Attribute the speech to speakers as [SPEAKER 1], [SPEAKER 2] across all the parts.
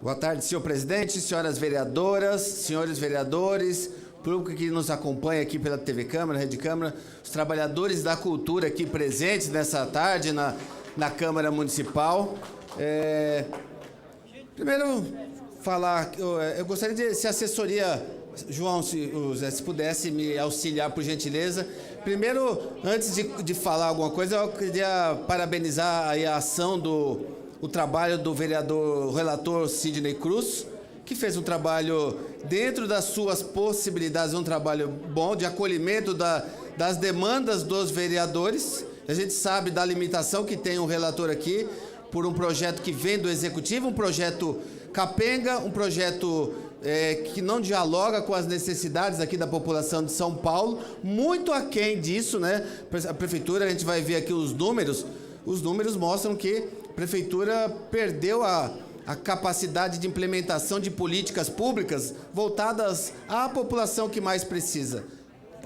[SPEAKER 1] Boa tarde, senhor presidente, senhoras vereadoras, senhores vereadores, público que nos acompanha aqui pela TV Câmara, Rede Câmara, os trabalhadores da cultura aqui presentes nessa tarde na Câmara Municipal. Primeiro, falar, eu gostaria de, se a assessoria, João, se pudesse me auxiliar, por gentileza. Primeiro, antes de falar alguma coisa, eu queria parabenizar aí a ação o trabalho do vereador, relator Sidney Cruz, que fez um trabalho dentro das suas possibilidades, um trabalho bom de acolhimento das demandas dos vereadores. A gente sabe da limitação que tem um relator aqui por um projeto que vem do Executivo, um projeto capenga, um projeto que não dialoga com as necessidades aqui da população de São Paulo, muito aquém disso, né? A Prefeitura, a gente vai ver aqui os números mostram que a Prefeitura perdeu a capacidade de implementação de políticas públicas voltadas à população que mais precisa.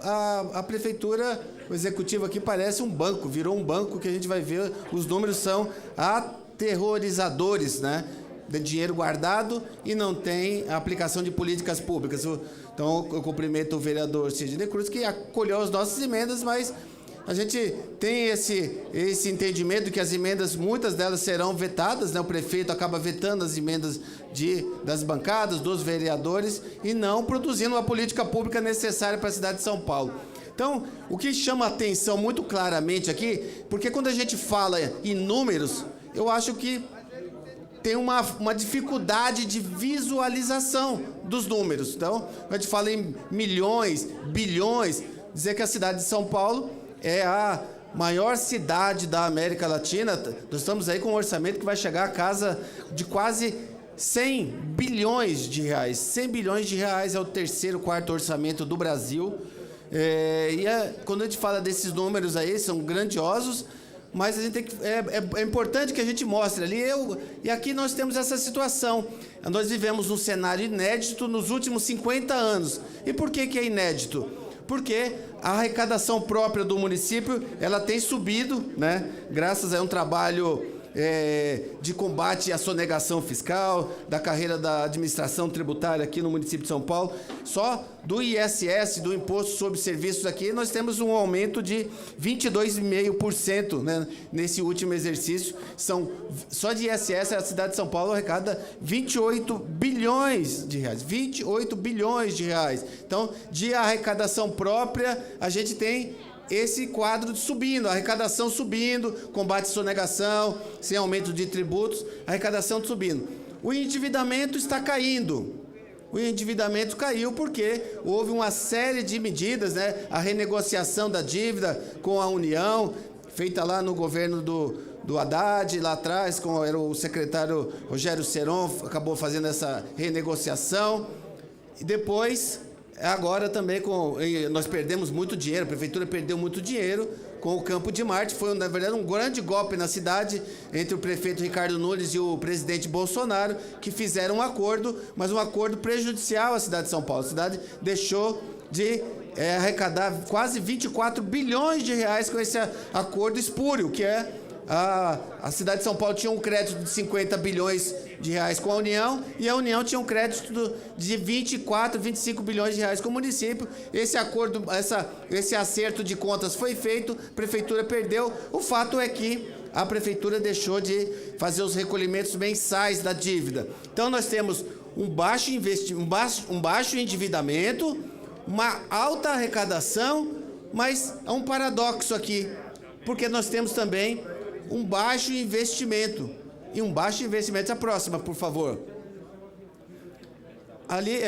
[SPEAKER 1] A Prefeitura, o Executivo aqui parece um banco, virou um banco que a gente vai ver, os números são aterrorizadores, né? De dinheiro guardado e não tem a aplicação de políticas públicas. Então, eu cumprimento o vereador Sidney Cruz, que acolheu as nossas emendas, mas a gente tem esse entendimento que as emendas, muitas delas serão vetadas, né? O prefeito acaba vetando as emendas das bancadas, dos vereadores, e não produzindo uma política pública necessária para a cidade de São Paulo. Então, o que chama a atenção muito claramente aqui, porque quando a gente fala em números, eu acho que tem uma dificuldade de visualização dos números. Então, a gente fala em milhões, bilhões, dizer que a cidade de São Paulo é a maior cidade da América Latina. Nós estamos aí com um orçamento que vai chegar a casa de quase 100 bilhões de reais. 100 bilhões de reais é o terceiro, quarto orçamento do Brasil. Quando a gente fala desses números aí, são grandiosos, mas a gente tem que, é importante que a gente mostre ali. E aqui nós temos essa situação. Nós vivemos um cenário inédito nos últimos 50 anos. E por que é inédito? Porque a arrecadação própria do município, ela tem subido, né? Graças a um trabalho de combate à sonegação fiscal, da carreira da administração tributária aqui no município de São Paulo. Só do ISS, do Imposto sobre Serviços aqui, nós temos um aumento de 22,5%, né? Nesse último exercício. Só de ISS, a cidade de São Paulo arrecada 28 bilhões de reais. 28 bilhões de reais. Então, de arrecadação própria, a gente tem esse quadro subindo, a arrecadação subindo, combate à sonegação, sem aumento de tributos, a arrecadação subindo. O endividamento está caindo. O endividamento caiu porque houve uma série de medidas, né? A renegociação da dívida com a União, feita lá no governo do Haddad, lá atrás, era o secretário Rogério Seron, acabou fazendo essa renegociação. E depois, agora também, nós perdemos muito dinheiro, a Prefeitura perdeu muito dinheiro com o Campo de Marte. Foi, na verdade, um grande golpe na cidade entre o prefeito Ricardo Nunes e o presidente Bolsonaro, que fizeram um acordo, mas um acordo prejudicial à cidade de São Paulo. A cidade deixou de arrecadar quase 24 bilhões de reais com esse acordo espúrio, que é a cidade de São Paulo tinha um crédito de 50 bilhões de reais com a União, e a União tinha um crédito de 24, 25 bilhões de reais com o município. Esse acordo, esse acerto de contas foi feito, a Prefeitura perdeu. O fato é que a Prefeitura deixou de fazer os recolhimentos mensais da dívida. Então, nós temos um baixo endividamento, uma alta arrecadação, mas há um paradoxo aqui, porque nós temos também um baixo investimento. E um baixo investimento. A próxima, por favor. Ali,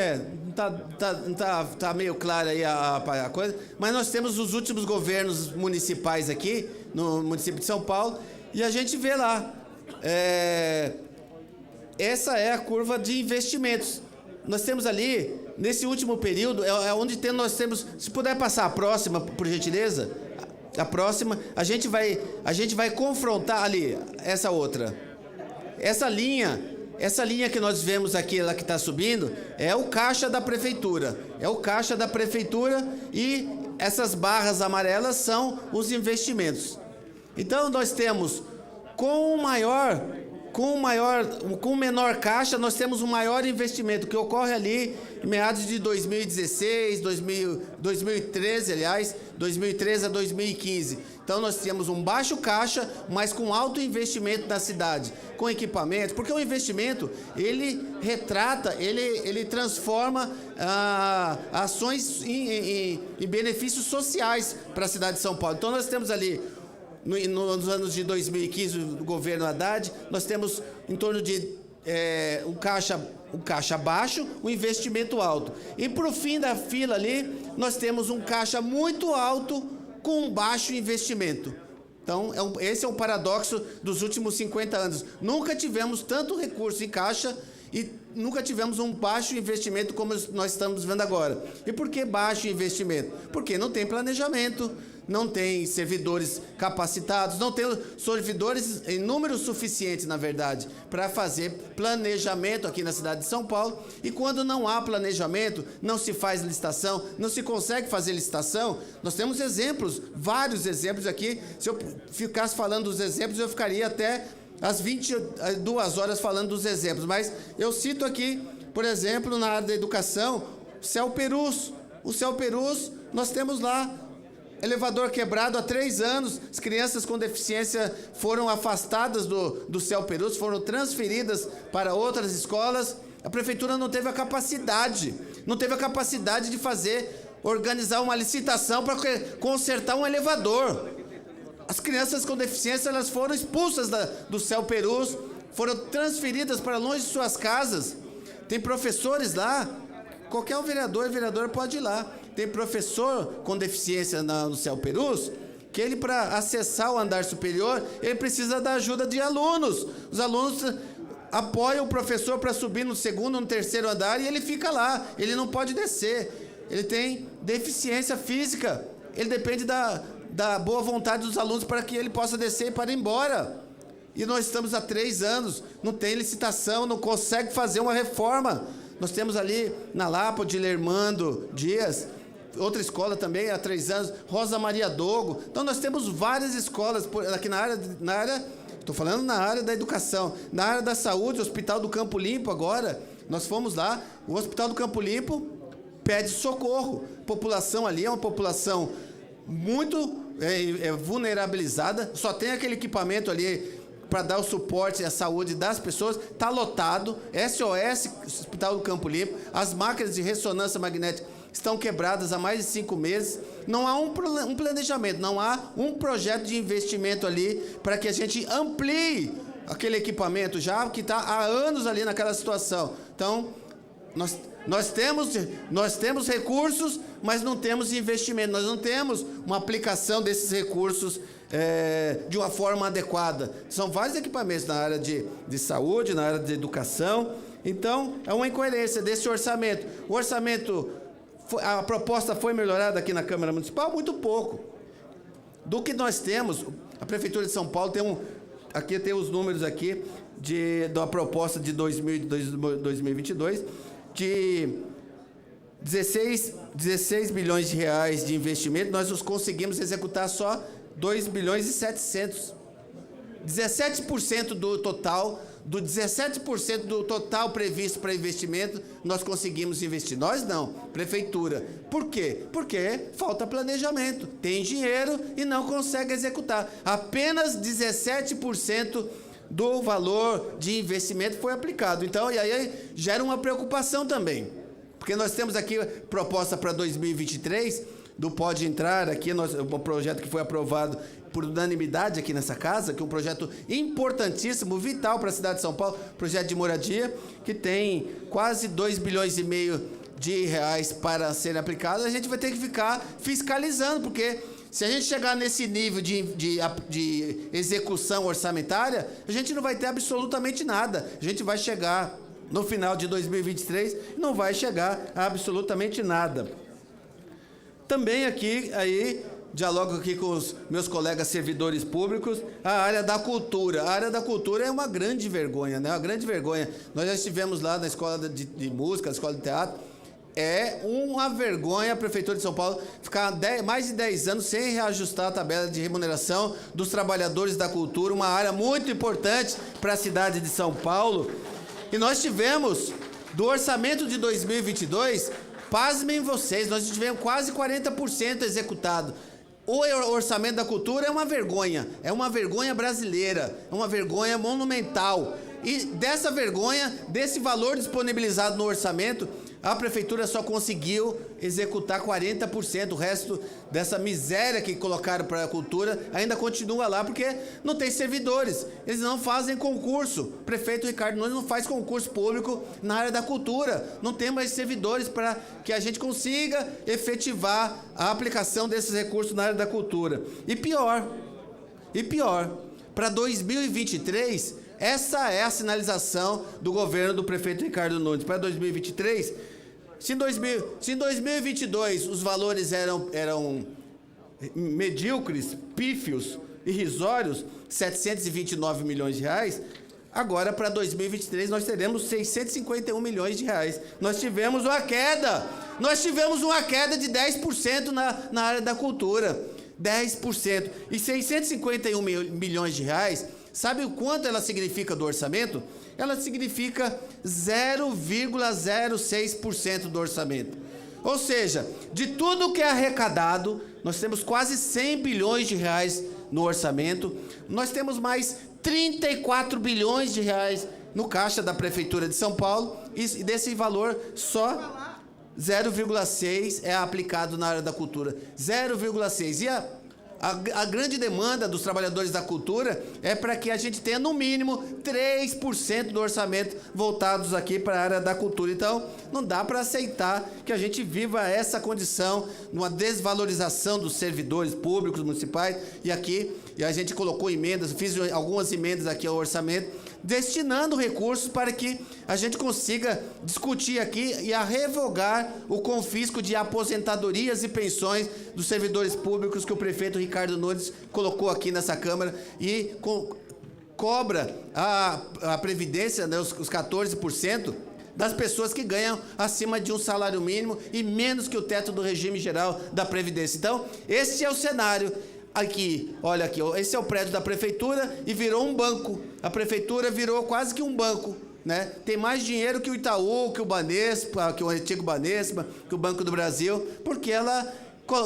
[SPEAKER 1] tá meio clara aí a coisa, mas nós temos os últimos governos municipais aqui, no município de São Paulo, e a gente vê lá, essa é a curva de investimentos. Nós temos ali, nesse último período, onde nós temos, se puder passar a próxima, por gentileza. A próxima, a gente vai confrontar ali, essa outra. Essa linha que nós vemos aqui, ela que está subindo, é o caixa da Prefeitura. É o caixa da Prefeitura e essas barras amarelas são os investimentos. Então, nós temos, com o maior com o menor caixa, nós temos um maior investimento, que ocorre ali em meados de 2016, 2013, aliás, 2013 a 2015. Então, nós temos um baixo caixa, mas com alto investimento na cidade, com equipamentos, porque o investimento, ele retrata, ele transforma ações em benefícios sociais para a cidade de São Paulo. Então, nós temos ali, nos anos de 2015, do governo Haddad, nós temos em torno de um caixa baixo, um investimento alto. E para o fim da fila ali, nós temos um caixa muito alto com um baixo investimento. Então, esse é o paradoxo dos últimos 50 anos. Nunca tivemos tanto recurso em caixa e nunca tivemos um baixo investimento como nós estamos vendo agora. E por que baixo investimento? Porque não tem planejamento, não tem servidores capacitados, não tem servidores em número suficiente, na verdade, para fazer planejamento aqui na cidade de São Paulo. E quando não há planejamento, não se faz licitação, não se consegue fazer licitação. Nós temos exemplos, vários exemplos aqui. Se eu ficasse falando dos exemplos, eu ficaria até às 22 horas falando dos exemplos. Mas eu cito aqui, por exemplo, na área da educação, Celperus. O Celperus, nós temos lá elevador quebrado há 3 anos, as crianças com deficiência foram afastadas do Celperus, foram transferidas para outras escolas. A prefeitura não teve a capacidade de organizar uma licitação para consertar um elevador. As crianças com deficiência, elas foram expulsas do Celperus, foram transferidas para longe de suas casas. Tem professores lá, qualquer vereador pode ir lá. Tem professor com deficiência no Celperus, que ele, para acessar o andar superior, ele precisa da ajuda de alunos. Os alunos apoiam o professor para subir no segundo, no terceiro andar, e ele fica lá, ele não pode descer. Ele tem deficiência física, ele depende da boa vontade dos alunos para que ele possa descer e para ir embora. E nós estamos há 3 anos, não tem licitação, não consegue fazer uma reforma. Nós temos ali na Lapa, de Lermando Dias, outra escola também, há 3 anos, Rosa Maria Dogo. Então, nós temos várias escolas aqui na área, estou falando na área da educação, na área da saúde, o Hospital do Campo Limpo agora, nós fomos lá, o Hospital do Campo Limpo pede socorro. A população ali é uma população muito vulnerabilizada, só tem aquele equipamento ali para dar o suporte à saúde das pessoas, está lotado, SOS, Hospital do Campo Limpo, as máquinas de ressonância magnética estão quebradas há mais de 5 meses, não há um planejamento, não há um projeto de investimento ali para que a gente amplie aquele equipamento já que está há anos ali naquela situação. Então, nós temos recursos, mas não temos investimento, nós não temos uma aplicação desses recursos de uma forma adequada. São vários equipamentos na área de saúde, na área de educação. Então, é uma incoerência desse orçamento. O orçamento, a proposta foi melhorada aqui na Câmara Municipal? Muito pouco. Do que nós temos, a Prefeitura de São Paulo aqui tem os números aqui da proposta de 2022, de 16 bilhões de reais de investimento, nós conseguimos executar só 2 bilhões e 700. 17% do total, 17% do total previsto para investimento, nós conseguimos investir. Nós não, prefeitura. Por quê? Porque falta planejamento. Tem dinheiro e não consegue executar. Apenas 17% do valor de investimento foi aplicado. Então, e aí gera uma preocupação também. Porque nós temos aqui proposta para 2023, do Pode Entrar, aqui um projeto que foi aprovado por unanimidade aqui nessa casa, que é um projeto importantíssimo, vital para a cidade de São Paulo, projeto de moradia, que tem quase 2 bilhões e meio de reais para serem aplicados. A gente vai ter que ficar fiscalizando, porque se a gente chegar nesse nível de execução orçamentária, a gente não vai ter absolutamente nada. A gente vai chegar no final de 2023, não vai chegar a absolutamente nada. Também dialogo aqui com os meus colegas servidores públicos, a área da cultura. A área da cultura é uma grande vergonha, né? Uma grande vergonha. Nós já estivemos lá na escola de música, na escola de teatro, É uma vergonha a Prefeitura de São Paulo ficar mais de 10 anos sem reajustar a tabela de remuneração dos trabalhadores da cultura, uma área muito importante para a cidade de São Paulo. E nós tivemos, do orçamento de 2022, pasmem vocês, nós tivemos quase 40% executado. O orçamento da cultura é uma vergonha brasileira, é uma vergonha monumental. E dessa vergonha, desse valor disponibilizado no orçamento, a Prefeitura só conseguiu executar 40%. O resto dessa miséria que colocaram para a cultura ainda continua lá, porque não tem servidores. Eles não fazem concurso. O prefeito Ricardo Nunes não faz concurso público na área da cultura. Não tem mais servidores para que a gente consiga efetivar a aplicação desses recursos na área da cultura. E pior, para 2023... essa é a sinalização do governo do prefeito Ricardo Nunes. Para 2023, se em 2022 os valores eram medíocres, pífios, irrisórios, 729 milhões de reais, agora para 2023 nós teremos 651 milhões de reais. Nós tivemos uma queda de 10% na área da cultura. 10%. E 651 milhões de reais... sabe o quanto ela significa do orçamento? Ela significa 0,06% do orçamento. Ou seja, de tudo que é arrecadado, nós temos quase 100 bilhões de reais no orçamento. Nós temos mais 34 bilhões de reais no caixa da Prefeitura de São Paulo. E desse valor, só 0,6% é aplicado na área da cultura. 0,6%. E a grande demanda dos trabalhadores da cultura é para que a gente tenha, no mínimo, 3% do orçamento voltados aqui para a área da cultura. Então, não dá para aceitar que a gente viva essa condição, uma desvalorização dos servidores públicos municipais. E a gente colocou emendas, fiz algumas emendas aqui ao orçamento, destinando recursos para que a gente consiga discutir aqui e a revogar o confisco de aposentadorias e pensões dos servidores públicos que o prefeito Ricardo Nunes colocou aqui nessa Câmara e cobra a Previdência, né, os 14%, das pessoas que ganham acima de um salário mínimo e menos que o teto do regime geral da Previdência. Então, esse é o cenário. Aqui, olha aqui, esse é o prédio da Prefeitura e virou um banco. A Prefeitura virou quase que um banco, né? Tem mais dinheiro que o Itaú, que o Banespa, que o antigo Banespa, que o Banco do Brasil, porque ela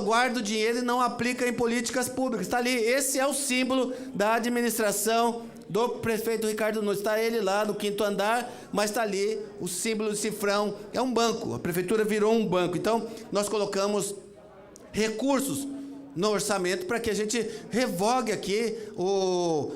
[SPEAKER 1] guarda o dinheiro e não aplica em políticas públicas. Está ali, esse é o símbolo da administração do prefeito Ricardo Nunes. Está ele lá no 5º andar, mas está ali o símbolo do cifrão. É um banco, a Prefeitura virou um banco. Então, nós colocamos recursos no orçamento para que a gente revogue aqui o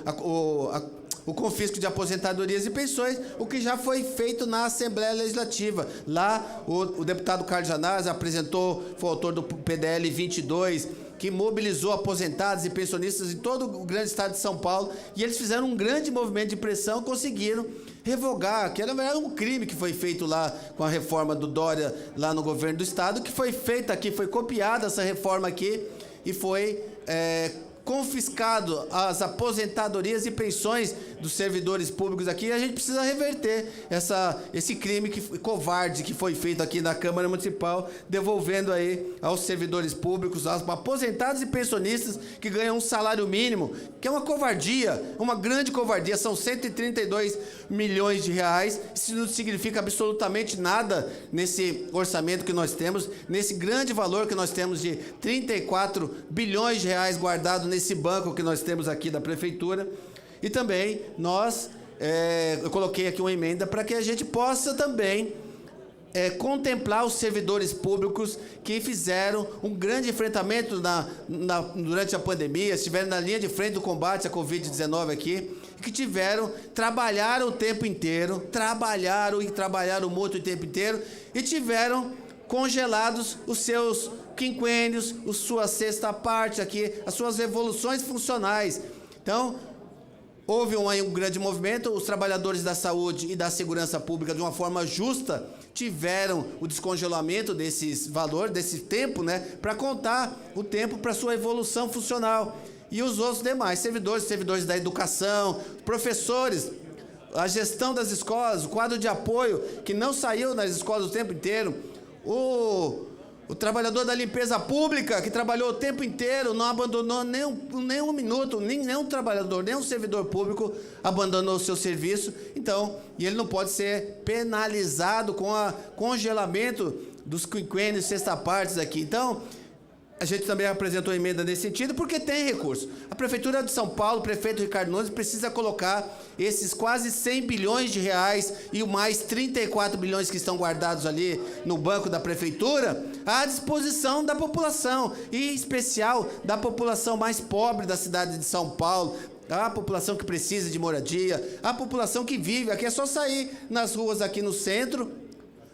[SPEAKER 1] confisco de aposentadorias e pensões, o que já foi feito na Assembleia Legislativa. Lá, o deputado Carlos Janaz apresentou, foi autor do PDL 22, que mobilizou aposentados e pensionistas em todo o grande estado de São Paulo, e eles fizeram um grande movimento de pressão, conseguiram revogar, que era, na verdade, um crime que foi feito lá com a reforma do Dória, lá no governo do estado, que foi feita aqui, foi copiada essa reforma aqui, e foi confiscado as aposentadorias e pensões dos servidores públicos aqui. E a gente precisa reverter esse crime covarde que foi feito aqui na Câmara Municipal, devolvendo aí aos servidores públicos, aos aposentados e pensionistas que ganham um salário mínimo, que é uma covardia, uma grande covardia. São 132 milhões de reais. Isso não significa absolutamente nada nesse orçamento que nós temos, nesse grande valor que nós temos de 34 bilhões de reais guardado nesse banco que nós temos aqui da Prefeitura. E também eu coloquei aqui uma emenda para que a gente possa também contemplar os servidores públicos que fizeram um grande enfrentamento durante a pandemia, estiveram na linha de frente do combate à Covid-19 aqui, que trabalharam o tempo inteiro, trabalharam muito o tempo inteiro e tiveram congelados os seus quinquênios, a sua sexta parte aqui, as suas revoluções funcionais. Então, houve um grande movimento, os trabalhadores da saúde e da segurança pública, de uma forma justa, tiveram o descongelamento desses valores, desse tempo, né, para contar o tempo para sua evolução funcional. E os outros demais, servidores da educação, professores, a gestão das escolas, o quadro de apoio, que não saiu nas escolas o tempo inteiro, O trabalhador da limpeza pública, que trabalhou o tempo inteiro, não abandonou nem um minuto, nenhum trabalhador, nenhum servidor público abandonou o seu serviço. Então, e ele não pode ser penalizado com o congelamento dos quinquênios, sexta partes aqui. Então, a gente também apresentou emenda nesse sentido, porque tem recurso. A Prefeitura de São Paulo, o prefeito Ricardo Nunes, precisa colocar esses quase 100 bilhões de reais e o mais 34 bilhões que estão guardados ali no banco da Prefeitura à disposição da população, e em especial da população mais pobre da cidade de São Paulo, a população que precisa de moradia, a população que vive. Aqui é só sair nas ruas aqui no centro,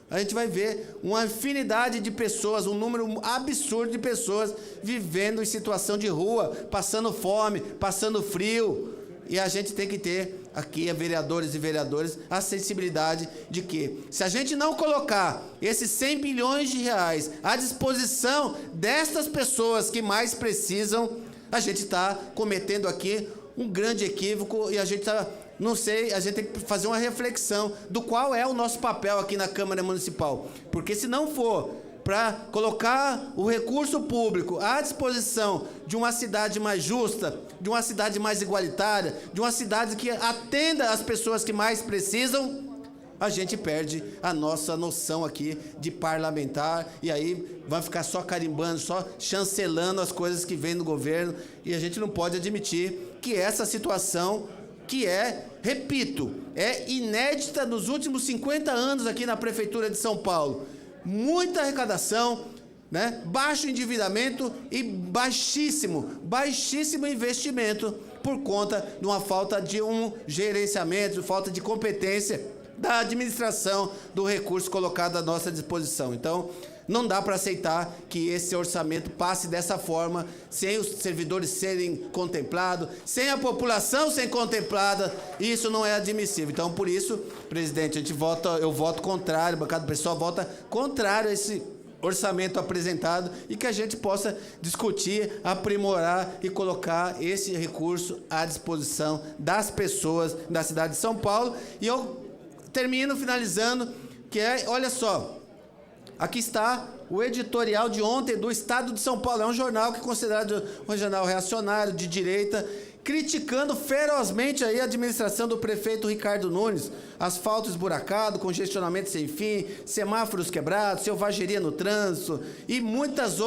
[SPEAKER 1] a gente vai ver uma infinidade de pessoas, um número absurdo de pessoas vivendo em situação de rua, passando fome, passando frio. E a gente tem que ter aqui, vereadores e vereadoras, a sensibilidade de que, se a gente não colocar esses 100 bilhões de reais à disposição destas pessoas que mais precisam, a gente está cometendo aqui um grande equívoco, e a gente está... Não sei, a gente tem que fazer uma reflexão do qual é o nosso papel aqui na Câmara Municipal. Porque se não for para colocar o recurso público à disposição de uma cidade mais justa, de uma cidade mais igualitária, de uma cidade que atenda as pessoas que mais precisam, a gente perde a nossa noção aqui de parlamentar, e aí vai ficar só carimbando, só chancelando as coisas que vêm do governo, e a gente não pode admitir que essa situação, que repito, é inédita nos últimos 50 anos aqui na Prefeitura de São Paulo. Muita arrecadação, né? Baixo endividamento e baixíssimo investimento por conta de uma falta de um gerenciamento, falta de competência da administração do recurso colocado à nossa disposição. Então, não dá para aceitar que esse orçamento passe dessa forma, sem os servidores serem contemplados, sem a população ser contemplada. Isso não é admissível. Então, por isso, presidente, eu voto contrário, a bancada do pessoal vota contrário a esse orçamento apresentado, e que a gente possa discutir, aprimorar e colocar esse recurso à disposição das pessoas da cidade de São Paulo. E eu termino finalizando, que olha só, aqui está o editorial de ontem do Estado de São Paulo. É um jornal que é considerado um jornal reacionário, de direita, criticando ferozmente aí a administração do prefeito Ricardo Nunes. Asfalto esburacado, congestionamento sem fim, semáforos quebrados, selvageria no trânsito e muitos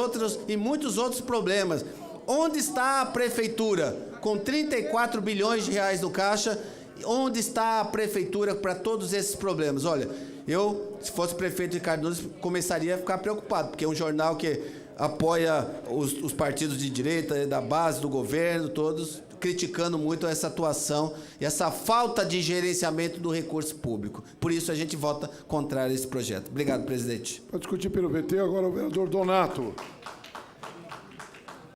[SPEAKER 1] outros problemas. Onde está a prefeitura com 34 bilhões de reais no caixa? Onde está a prefeitura para todos esses problemas? Olha, eu, se fosse prefeito Ricardo Nunes, começaria a ficar preocupado, porque é um jornal que apoia os partidos de direita, da base do governo, todos criticando muito essa atuação e essa falta de gerenciamento do recurso público. Por isso, a gente vota contrário a esse projeto. Obrigado, presidente.
[SPEAKER 2] Para discutir pelo PT, agora o vereador Donato.